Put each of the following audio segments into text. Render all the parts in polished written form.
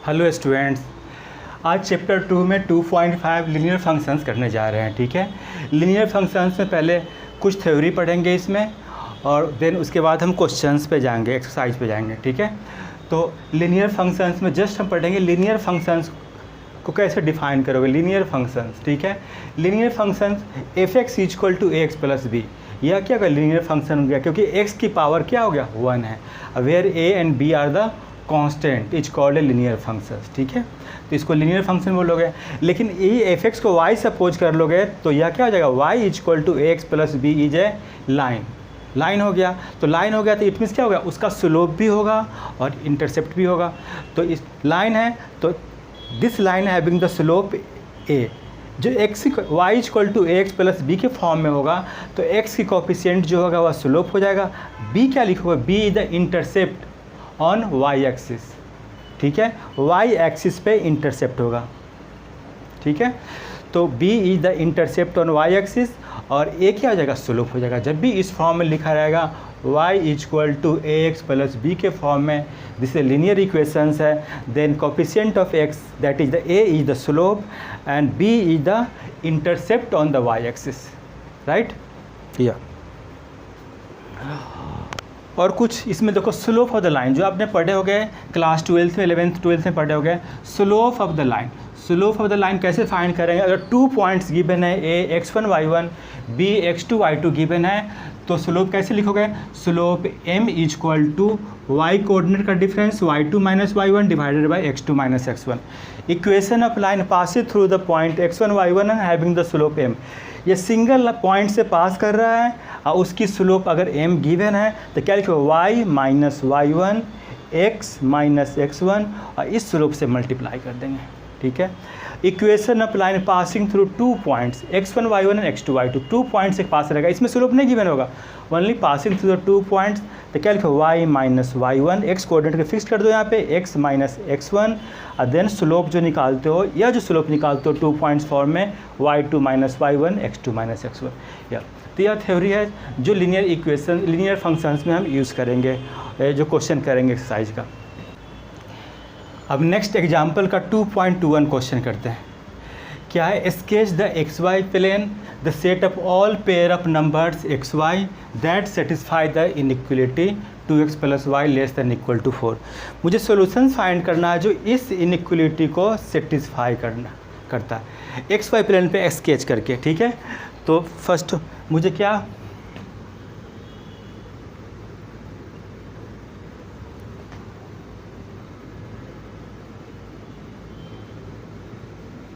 Hello students, आज chapter 2 में 2.5 linear functions करने जा रहे हैं। ठीक है, लीनियर फंक्शंस में पहले कुछ थ्योरी पढ़ेंगे इसमें, और देन उसके बाद हम क्वेश्चंस पे जाएंगे, एक्सरसाइज पे जाएंगे। ठीक है, तो लीनियर फंक्शंस में जस्ट हम पढ़ेंगे लीनियर फंक्शंस को कैसे डिफाइन करोगे। लीनियर फंक्शंस, ठीक है, linear functions f(x = ax + b), यह क्या होगा, लीनियर फंक्शन हो गया, क्योंकि x की पावर क्या हो गया, 1 है। Where a and b are the constant is called a linear functions. ठीक है, तो इसको लीनियर फंक्शन बोलोगे। लेकिन ये f(x) को y सपोज कर लोगे तो यह क्या हो जाएगा, y = ax + b is a line हो गया। तो लाइन हो गया तो इट मीन्स क्या होगा, उसका स्लोप भी होगा और इंटरसेप्ट भी होगा। तो इस लाइन है तो this line having the slope a, जो x y = ax + b के फॉर्म में होगा तो x की कोफिशिएंट जो होगा वह स्लोप हो जाएगा। b क्या लिखोगे, b is the intercept on y axis. ठीक है, y एक्सिस पे इंटरसेप्ट होगा। ठीक है, तो b is the intercept on y axis और a क्या हो जाएगा, स्लोप हो जाएगा। जब भी इस फॉर्म में लिखा रहेगा y = ax + b के फॉर्म में, जिसे लीनियर इक्वेशंस है, then coefficient of x that is the a is the slope and b is the intercept on the y axis, right. या और कुछ इसमें देखो, स्लोप ऑफ द लाइन जो आपने पढ़े हो गए क्लास 12 में, 11th 12th में पढ़े हो गए। Slope of the line, slope of the line कैसे फाइंड करेंगे, अगर 2 पॉइंट्स गिवन है, a x1 y1 b x2 y2 given है, तो स्लोप कैसे लिखोगे, स्लोप m = y कोऑर्डिनेट का difference y2 - y1 divided by x2 - x1। Equation of line passing through the point x1 y1 and having the slope m, ये single point से पास कर रहा है और उसकी स्लोप अगर m गिवन है तो क्या लिखो, y - y1 x - x1 और इस स्लोप से मल्टीप्लाई कर देंगे। ठीक है, equation of line passing through 2 points x1 y1 and x2 y2, 2 point से पास रहेगा, इसमें स्लोप नहीं गिवन होगा, only passing through the 2 points. तो क्या लिखो, y - y1, x कोऑर्डिनेट को फिक्स कर दो यहाँ पे, x - x1 और देन स्लोप जो निकालते हो, या जो स्लोप निकालते हो 2 पॉइंट्स फॉर्म में, y2 - y1 x2 - x1। या तो यह थ्योरी है जो लीनियर इक्वेशन, लीनियर फंक्शंस में हम यूज़ करेंगे, जो क्वेश्चन करेंगे एक्सरसाइज का। अब नेक्स्ट एग्जाम्पल का 2.21 क्वेश्चन करते हैं। क्या है, sketch the xy plane the set of all pair of numbers xy that satisfy the inequality 2x + y < 4। मुझे सॉल्यूशंस फाइंड करना है जो इस इनइक्वलिटी को सेटिस्फाई करता है xy प्लेन पे स्केच करके। ठीक है, तो फर्स्ट मुझे क्या,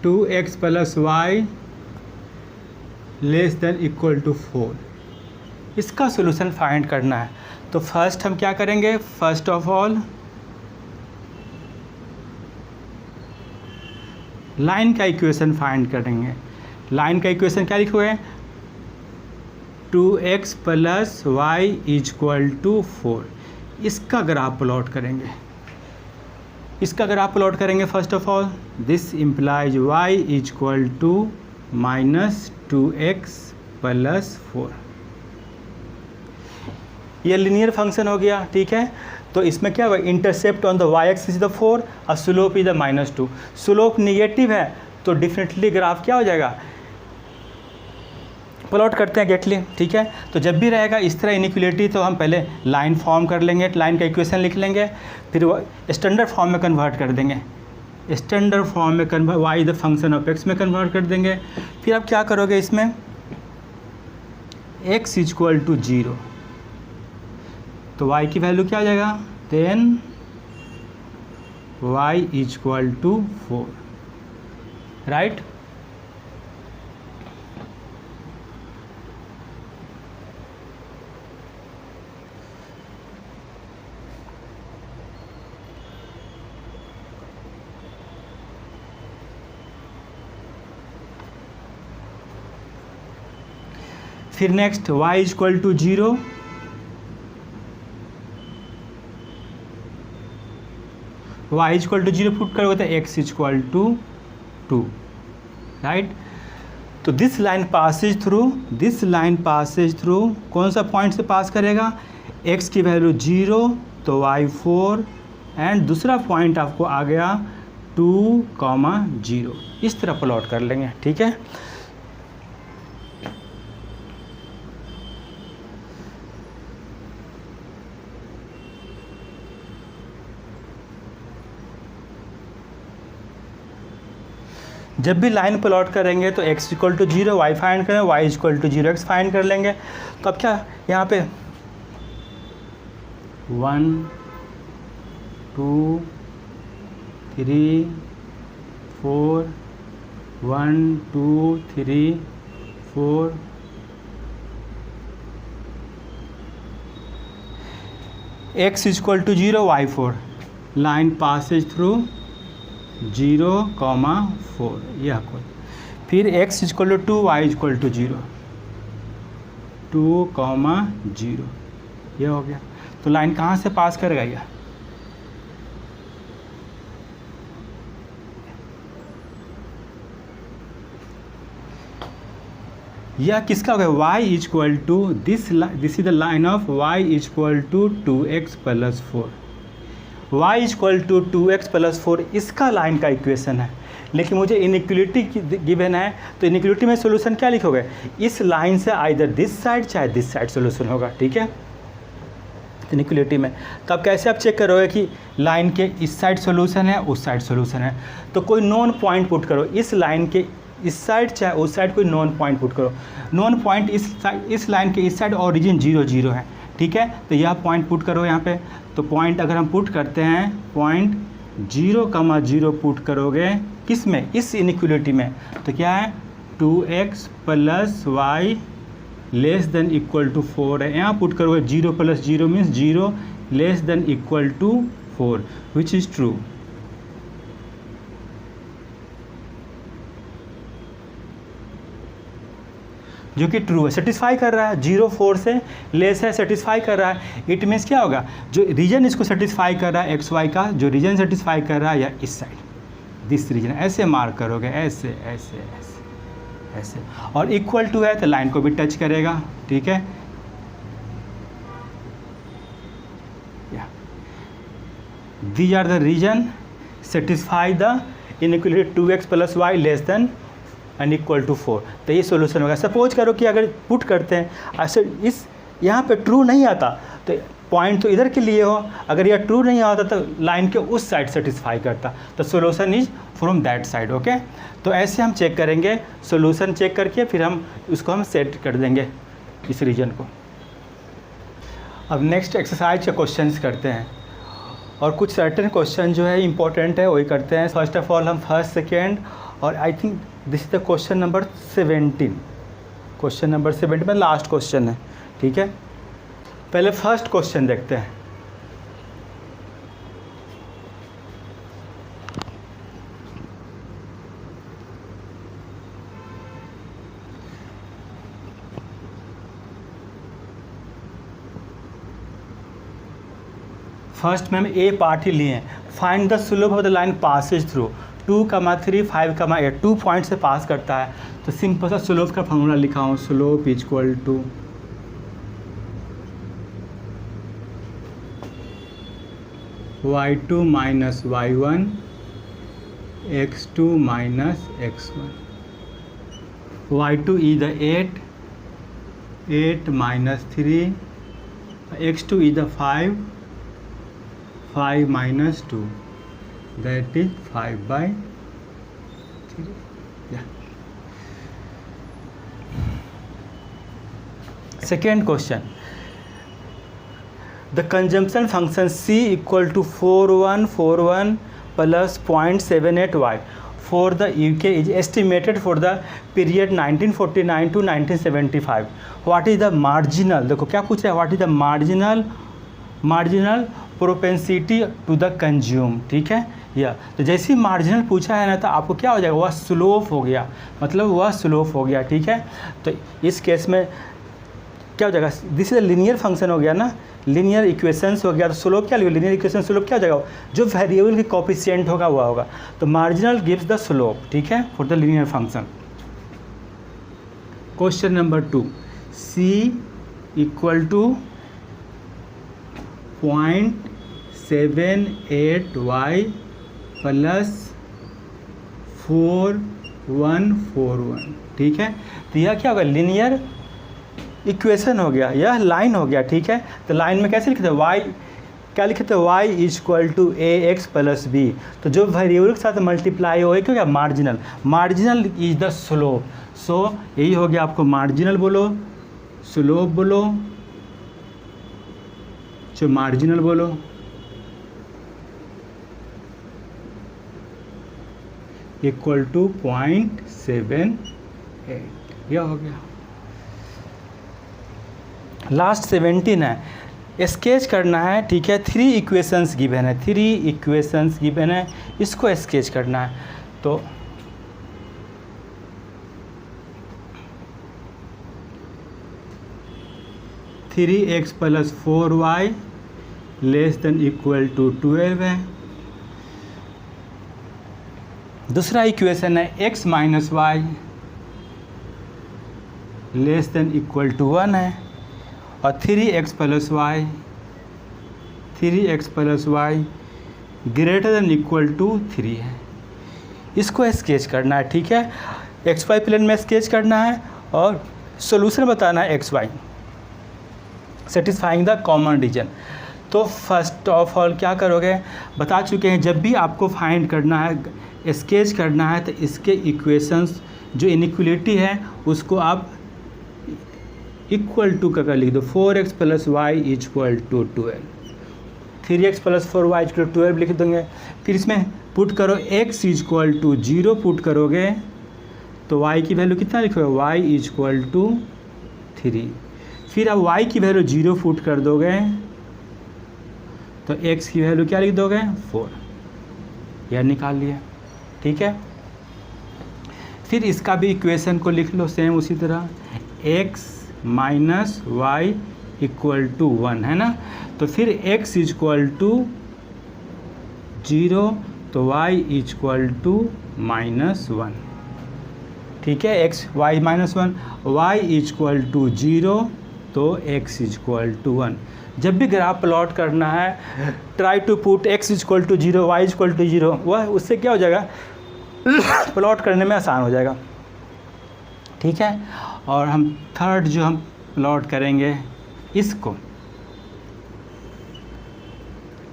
टू x + y < 4, इसका सोल्यूशन फाइंड करना है। तो फर्स्ट हम क्या करेंगे, फर्स्ट ऑफ ऑल लाइन का इक्वेशन फाइंड करेंगे। लाइन का इक्वेशन क्या लिखोगे, 2x + y = 4, इसका ग्राफ प्लॉट करेंगे। इसका ग्राफ प्लॉट करेंगे first of all, this implies y = -2x + 4। ये लीनियर फंक्शन हो गया। ठीक है, तो इसमें क्या होगा, intercept on the y axis is the 4 और slope is the -2। Slope negative है तो डिफरेंटली ग्राफ क्या हो जाएगा, प्लॉट करते हैं गेटली। ठीक है, तो जब भी रहेगा इस तरह इनइक्वलिटी तो हम पहले लाइन फॉर्म कर लेंगे, लाइन का इक्वेशन लिख लेंगे, फिर वो स्टैंडर्ड फॉर्म में कन्वर्ट कर देंगे, स्टैंडर्ड फॉर्म में convert, y the function of x में कन्वर्ट कर देंगे। फिर आप क्या करोगे, इसमें x = 0 तो y की वैल्यू क्या आ जाएगा, देन y = 4, राइट। फिर नेक्स्ट y = 0, y = 0 पुट करोगे तो x = 2, राइट। तो दिस लाइन पासेज थ्रू कौन सा पॉइंट से पास करेगा, x की वैल्यू 0 तो y 4 एंड दूसरा पॉइंट आपको आ गया 2,0 इस तरह प्लॉट कर लेंगे, ठीक है। जब भी लाइन प्लॉट करेंगे तो x equal to 0 y find करें, y equal to 0 x find कर लेंगे। तो अब क्या यहाँ पे 1 2 3 4 1 2 3 4 x equal to 0 y 4 line passes through 0,4 यह कोई, फिर x equal to 2 y equal to 0 2,0 यह हो गया। तो लाइन कहाँ से पास करेगा यह किसका हो गया, y equal to this is the line of y equal to 2x plus 4, y equal to 2x plus 4 इसका लाइन का इक्वेशन है। लेकिन मुझे इनइक्वलिटी गिवन है, तो इनइक्वलिटी में सोल्यूशन क्या लिखोगे, इस लाइन से आइदर दिस साइड चाहे दिस साइड सोल्यूशन होगा, ठीक है, इनइक्वलिटी में। तो अब कैसे आप चेक करोगे कि लाइन के इस साइड सोल्यूशन है उस साइड सोल्यूशन है, तो कोई नॉन पॉइंट पुट करो, इस लाइन के इस साइड चाहे उस साइड कोई नॉन पॉइंट पुट करो। नॉन पॉइंट इस लाइन के इस साइड ओरिजिन 0 0 है, ठीक है, तो यह पॉइंट पुट करो यहाँ पे। तो पॉइंट अगर हम पुट करते हैं, पॉइंट 0,0 पुट करोगे किस में, इस इनइक्वलिटी में, तो क्या है 2x plus y less than equal to 4 है। यहाँ पुट करोगे 0 plus 0 means 0 less than equal to 4 which is true. जो कि ट्रू है, सेटिस्फाई कर रहा है, 0 4 से लेस है, सेटिस्फाई कर रहा है। इट मीन्स क्या होगा, जो रीजन इसको सेटिस्फाई कर रहा है एक्स वाई का, जो रीजन सेटिस्फाई कर रहा है या इस साइड दिस रीजन, ऐसे मार्क करोगे, ऐसे ऐसे ऐसे ऐसे, और इक्वल टू है तो लाइन को भी टच करेगा, ठीक है। These are the region satisfy the inequality 2x plus y less than and equal to 4, तो ये सोल्यूशन होगा। सपोज करो कि अगर पुट करते हैं ऐसे, इस यहाँ पे ट्रू नहीं आता तो पॉइंट तो इधर के लिए हो, अगर यह ट्रू नहीं आता तो लाइन के उस साइड सेटिस्फाई करता, तो solution is from that side, okay. तो ऐसे हम चेक करेंगे, सोल्यूशन चेक करके फिर हम उसको हम सेट कर देंगे इस रीजन को। अब नेक्स्ट एक्सरसाइज के क्वेश्चंस करते हैं, और कुछ सर्टेन क्वेश्चन जो है इंपॉर्टेंट है वही करते हैं। फर्स्ट ऑफ ऑल हम फर्स्ट सेकेंड, और I think this is the question number 17, question number 17 में लास्ट क्वेश्चन है, ठीक है। पहले फर्स्ट क्वेश्चन देखते हैं। फर्स्ट में हम ए पार्ट ही लिए हैं। Find the slope of the line passes through 2,3 5,8, 2 point से पास करता है। तो सिंपल सा स्लोप का फॉर्मूला लिखा हूँ, slope equal to y2 minus y1 x2 minus x1। y2 is the 8 minus 3, x2 is the 5 minus 2, that is 5/3, yeah। Second question, the consumption function c equal to 4141 plus 0.78y for the UK is estimated for the period 1949 to 1975. What is the marginal, देखो क्या पूछ रहा है, what is the marginal propensity to the consume, ठीक है। या तो जैसे ही मार्जिनल पूछा है ना, तो आपको क्या हो जाएगा, वह स्लोप हो गया, मतलब वह स्लोप हो गया, ठीक है। तो इस केस में क्या हो जाएगा, दिस इज लीनियर फंक्शन हो गया ना, लीनियर इक्वेशंस हो गया, तो स्लोप क्या लिखो, लीनियर इक्वेशन स्लोप क्या हो जाएगा, जो वेरिएबल की कोफिशिएंट होगा वह होगा। तो मार्जिनल गिव्स द स्लोप, ठीक है, for the linear function. Question number 2, c equal to 0.78y plus 4 1 4 1, ठीक है। तो यह क्या होगा, लीनियर इक्वेशन हो गया, यह लाइन हो गया, ठीक है। तो लाइन में कैसे लिखते हैं, वाई क्या लिखे थे, y equal to A X plus B. तो जो वेरिएबल के साथ मल्टीप्लाई हो क्या क्या, marginal, marginal is the slope. So यही हो गया आपको, मार्जिनल बोलो, स्लोप बोलो, जो मार्जिनल बोलो, इक्वल टू 0.78, यह हो गया। लास्ट 17 है, स्केच करना है, ठीक है। 3 इक्वेशंस गिवन है, 3 इक्वेशंस गिवन है, इसको स्केच करना है। तो 3x plus 4y less than equal to 12 है। दूसरा इक्वेशन है x minus y less than equal to 1 है। और 3x plus y, 3x plus y greater than equal to 3 है। इसको स्केच करना है, ठीक है। एक्स वाई प्लेन में स्केच करना है और सॉल्यूशन बताना है x y, satisfying the common region. तो फर्स्ट ऑफ ऑल क्या करोगे, बता चुके हैं, जब भी आपको फाइंड करना है, स्केच करना है, तो इसके इक्वेशंस जो इनइक्वलिटी है उसको आप इक्वल टू का लिख दो। 4x plus y equal to 12, 3x plus 4y equal to 12 लिख देंगे। फिर इसमें पुट करो x इक्वल टू 0 पुट करोगे तो y की वैल्यू कितना लिखोगे, y इक्वल टू 3। फिर अब y की वैल्यू 0 पुट कर दोगे तो x की वैल्यू क्या लिख दोगे, 4, यह निकाल लिया, ठीक है। फिर इसका भी इक्वेशन को लिख लो सेम उसी तरह, x minus y equal to 1 है ना। तो फिर x इक्वल टू 0 तो y इक्वल टू -1, ठीक है। x y minus 1, y equal to 0 तो x इक्वल टू 1। जब भी ग्राफ प्लॉट करना है, try to put x equal to 0 y equal to 0, वह उससे क्या हो जाएगा, प्लॉट करने में आसान हो जाएगा, ठीक है। और हम थर्ड जो हम प्लॉट करेंगे इसको,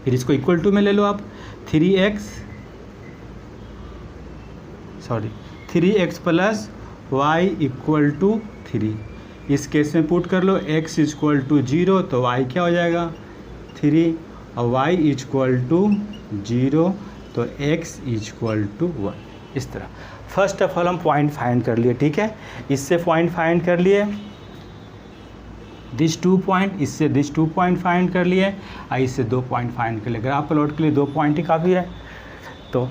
फिर इसको इक्वल टू में ले लो आप, 3x plus y equal to 3। इस केस में पुट कर लो, x इक्वल टू 0 तो y क्या हो जाएगा, 3, और y इक्वल टू 0 तो x इक्वल टू 1। इस तरह फर्स्ट ऑफ ऑल हम पॉइंट फाइंड कर लिए, ठीक है। इससे पॉइंट फाइंड कर लिए, दिस 2 पॉइंट, इससे दिस 2 पॉइंट फाइंड कर लिए, और इससे 2 पॉइंट फाइंड कर लिए। ग्राफ प्लॉट के लिए 2 पॉइंट ही काफ़ी है। तो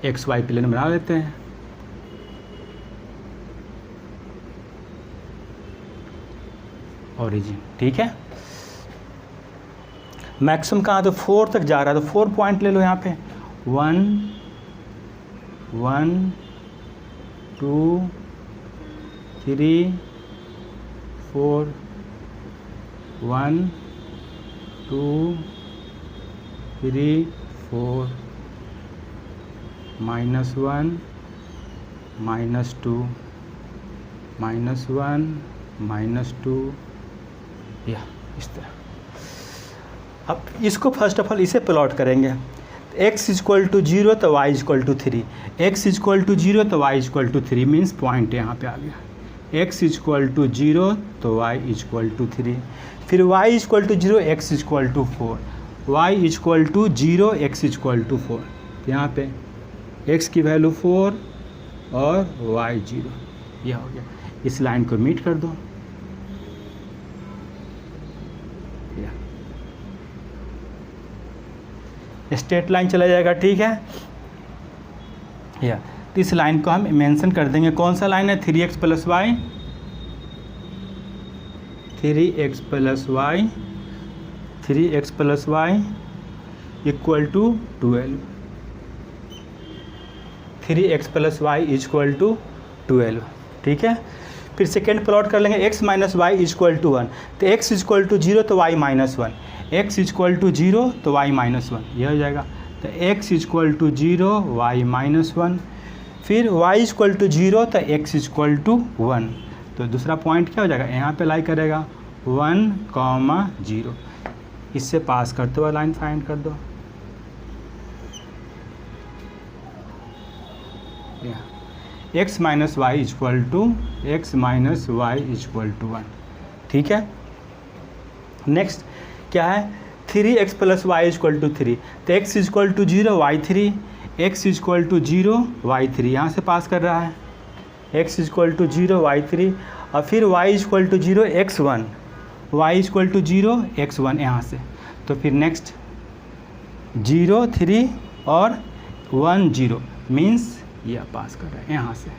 एक्स वाई प्लेन बना लेते हैं। ओरिजिन, ठीक है। मैक्सिमम कहाँ, तो 4 तक जा रहा है, तो 4 पॉइंट ले लो यहाँ पे, 1 1 2 3 4 1 2 3 4 -1 -2 -1 -2, या इस तरह। अब इसको फर्स्ट ऑफ ऑल इसे प्लॉट करेंगे, x इक्वल टू 0 तो y equal to 3, x equal to 0 तो y equal to 3 means point यहाँ पे आ गया, x इक्वल टू 0 तो y इक्वल टू 3, फिर y equal to 0 x equal to 4, y equal to 0 x equal to 4। तो यहाँ पे x की वैल्यू 4 और y 0, यह हो गया। इस लाइन को मीट कर दो, स्ट्रेट लाइन चला जाएगा, ठीक है। या इस लाइन को हम मेंशन कर देंगे, कौन सा लाइन है, 3x plus y, 3x plus y, 3x plus y equal to 12, 3x plus y equal to 12, ठीक है। फिर सेकेंड प्लॉट कर लेंगे, x minus y equal to 1, तो x इक्वल टू 0 तो y minus 1, x equal to 0 तो y minus 1, यह हो जाएगा। तो x equal to 0 y minus 1, फिर y इक्वल टू 0 तो x इक्वल टू 1। तो दूसरा पॉइंट क्या हो जाएगा, यहाँ पे लाई करेगा 1,0। इससे पास करते हुए लाइन फाइंड कर दो। x minus y equal to x minus y equal to 1। ठीक है, नेक्स्ट क्या है, 3x plus y equal to 3। तो x equal to 0 y3, x equal to 0 y3, यहाँ से पास कर रहा है x इक्वल टू 0 y3, और फिर y equal to 0 x1, y equal to 0 x1 यहाँ से। तो फिर नेक्स्ट 0 3 और 1 0 मीन्स यह पास कर रहा है यहाँ से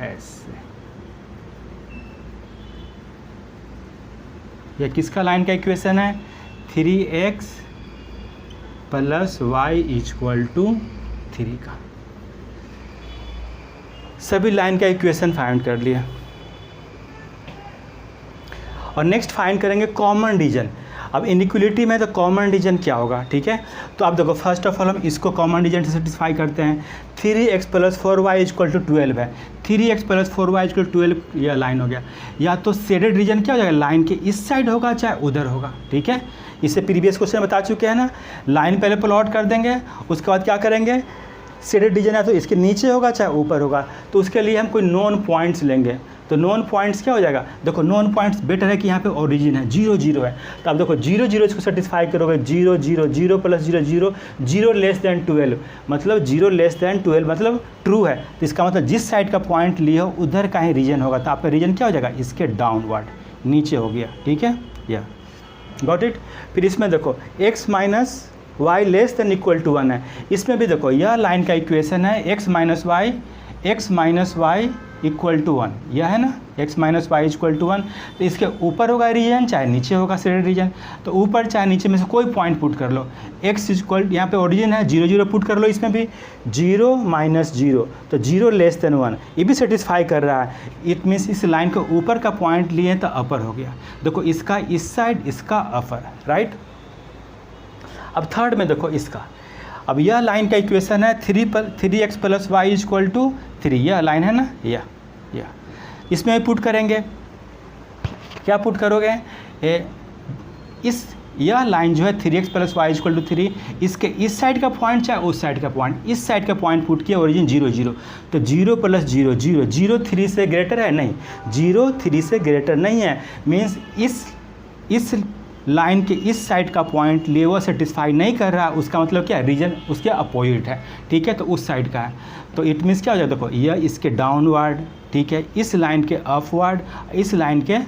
ऐसे। यह किसका लाइन का इक्वेशन है, 3x plus y equal to 3 का। सभी लाइन का इक्वेशन फाइंड कर लिया, और नेक्स्ट फाइंड करेंगे कॉमन रीजन। अब इनइक्वलिटी में तो कॉमन रीजन क्या होगा, ठीक है। तो आप देखो फर्स्ट ऑफ ऑल हम इसको कॉमन रीजन से सेटिस्फाई करते हैं। 3x plus 4y equal to 12 है, 3x plus 4y equal to 12 यह लाइन हो गया। या तो शेडेड रीजन क्या हो जाएगा, लाइन के इस साइड होगा चाहे उधर होगा, ठीक है। इससे प्रीवियस क्वेश्चन बता चुके हैं ना, लाइन पहले प्लॉट कर देंगे, उसके बाद क्या करेंगे, शेडेड रीजन है तो इसके नीचे होगा चाहे ऊपर होगा। तो उसके लिए हम कोई नोन पॉइंट्स लेंगे। तो नोन पॉइंट्स क्या हो जाएगा, देखो नोन पॉइंट्स बेटर है कि यहाँ पे ओरिजिन है 0 0 है। तो आप देखो 0 0 इसको सेटिस्फाई करोगे, 0 0 0 प्लस 0 0 0 लेस देन 12, मतलब 0 लेस देन 12 मतलब ट्रू है। तो इसका मतलब जिस साइड का पॉइंट लिए हो उधर का ही रीजन होगा। तो आपका रीजन क्या हो जाएगा, इसके डाउनवर्ड नीचे हो गया, ठीक है, या गॉट इट। फिर इसमें देखो x minus y less than equal to 1 है। इसमें भी देखो यह लाइन का इक्वेशन है x minus y equal to 1, यह है ना, x minus y equal to 1। तो इसके ऊपर होगा रीजन चाहे नीचे होगा शेडेड रीजन। तो ऊपर चाहे नीचे में से कोई पॉइंट पुट कर लो। x इक्वल यहाँ पे ओरिजिन है 0 0 पुट कर लो, इसमें भी 0 माइनस 0 तो 0 लेस देन 1, ये भी सेटिस्फाई कर रहा है। इट मीन्स इस लाइन के ऊपर का पॉइंट लिए तो अपर हो गया। देखो इसका इस साइड, इसका अपर, राइट। अब थर्ड में देखो इसका, अब यह लाइन का इक्वेशन है 3x plus y equal to 3, यह लाइन है ना, या इसमें पुट करेंगे। क्या पुट करोगे, यह लाइन जो है 3x plus y equal to 3, इसके इस साइड का पॉइंट चाहे उस साइड का पॉइंट, इस साइड का पॉइंट पुट किया, ओरिजिन 0 0। तो 0 प्लस 0 0, 0 3 से ग्रेटर है, नहीं 0 3 से ग्रेटर नहीं है, मीन्स इस लाइन के इस साइड का पॉइंट लिए वो सेटिस्फाई नहीं कर रहा, उसका मतलब क्या है, रीजन उसके अपोजिट है, ठीक है। तो उस साइड का है, तो इट मीन्स क्या हो जाएगा, देखो यह इसके डाउनवर्ड, ठीक है, इस लाइन के अपवर्ड, इस लाइन के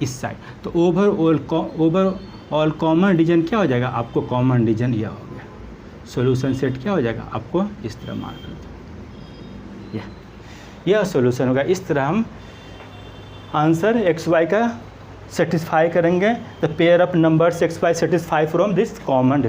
इस साइड। तो ओवरऑल कॉमन रीजन क्या हो जाएगा, आपको कॉमन रीजन यह हो गया। सॉल्यूशन सेट क्या हो जाएगा, आपको इस तरह मार्क कर दो, यह सॉल्यूशन होगा। इस तरह हम आंसर XY का सेटिस्फाई करेंगे। The pair of numbers XY satisfy from this common